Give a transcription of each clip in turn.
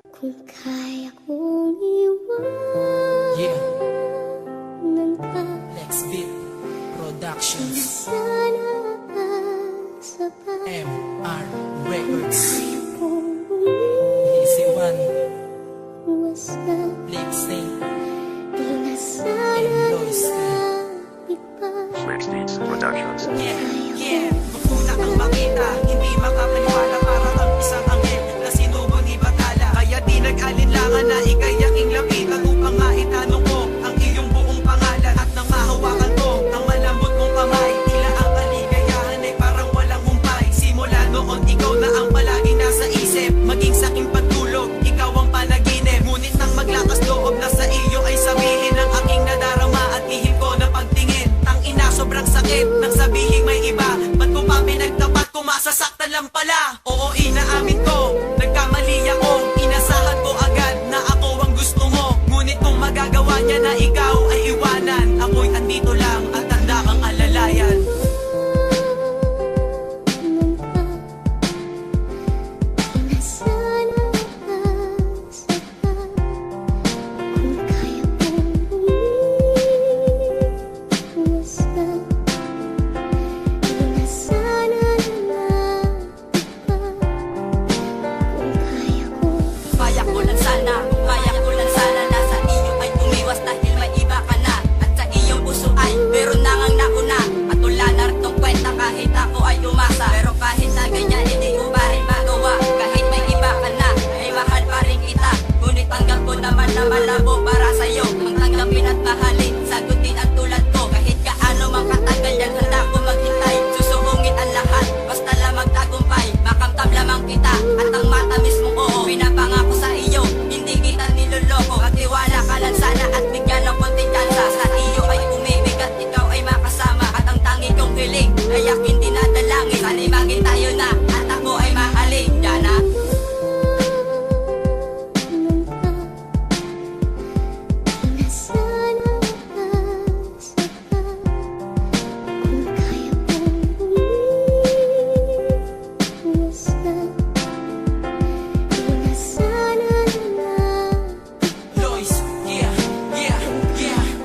Kung kaya kong iwanan ka, Next Beat Productions, sana sabay MR Records, kaya kong Easy One, umiwasan. Lip Sync, Di na sana and Lois P. lumapit pa. Flex Beats Productions. Yeah, magtulak ang makita, hindi makapaniwala, parang ang isang anghel na sinubong ni Batala. Kaya di nag-alinlangan na ikay aking lapitan upang maitanong ko ang iyong buong pangalan. At nang mahawakan ko ang malambot mong kamay, tila ang kaligayahan ay parang walang humpay. Simula noon ikaw na ang palaging nasa isip, maging sa aking pagtulog, ikaw ang panaginip. Ngunit nang maglakas loob na sa iyo ay sabihin ang aking nadarama at ihip ko na pagtingin. Tang ina, sobrang sakit nang sabihin may iba. Ba't ko pa pinagtapat kung masasaktan lang pala? Oo, inaamin ko, nagkamali ako. Inasahan ko agad na ako ang gusto mo. Ngunit kung magagawa niya na ikaw ay iwanan, ako'y andito lang at tanda kang alalayan. Di na sana sabay kung kaya kong umiwasan. Di na sana lumapit pa. Kung kaya kong Kaya ko lang sana, nasa iyo ay umiwas dahil may iba ka na. At sa iyong puso ay meron na ngang nauna. At wala na ritong kwenta kahit ako ay umasa. Pero kahit na ganyan hindi ko pa rin magawa. Kahit may iba ka na, ay mahal pa rin kita. Ngunit tanggap ko naman na malabo para sa'yo. Ang tanggapin at mahalin, sagutin at tulad ko. Kahit kaano mang katagal yan, handa ko maghintay. Susuungin ang lahat, basta lang magtagumpay. Makamtam lamang kita at ang matamis mong oo. Pinapangako sa iyo, hindi kita niloloko. Magtiwala ka lang sana at bigyan ng konting tsansa. Sa iyo ay umibig at ikaw ay makasama. At ang tangi kong hiling ay aking dinadalangin. Sana'y maging tayo na at ako ay mahalin. Yana. Di na sana sabay kung kaya kong umiwasan. Di na sana lumapit Lois, yeah.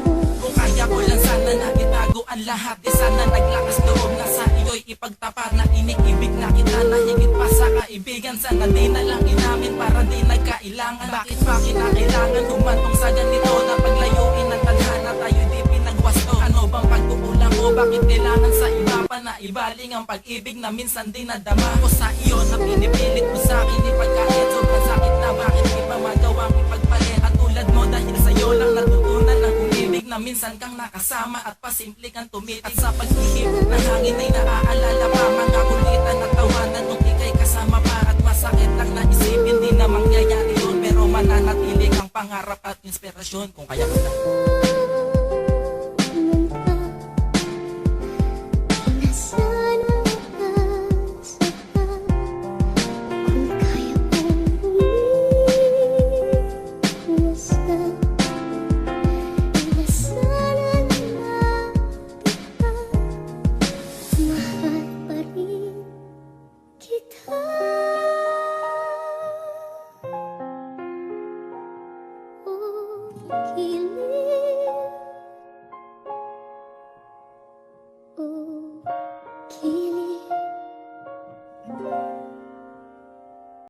Kung kaya ko lang sana na itago ang lahat, di sana naglakas loob na sa iyo'y ipagtapat na iniibig na kita na higit pa sa kaibigan. Sana di na lang inamin para di nagkailangan. Bakit pa kinakailangan humantong sa ganito na paglayuin ng tadhana tayo di pinagwasto? Ano bang pagkukulang ko? Bakit kailangan sa iba pa na ibaling ang pag-ibig na minsan di nadama ko sa iyo na pinipilit mo sa akin ipagkait? Sobrang sakit na bakit di pa magawang ipagpalit? At tulad mo dahil sa'yo lang natutunan ng umibig na minsan kang nakasama at pasimple kang tumitig. At sa pag-ihip ng hangin ay naaalala pa mga kulitan at tawanan nung ikay kasama pa. At masakit lang na isipin di na mangyayari yun, pero mananatili kang pangarap at inspirasyon kung kaya ko lang.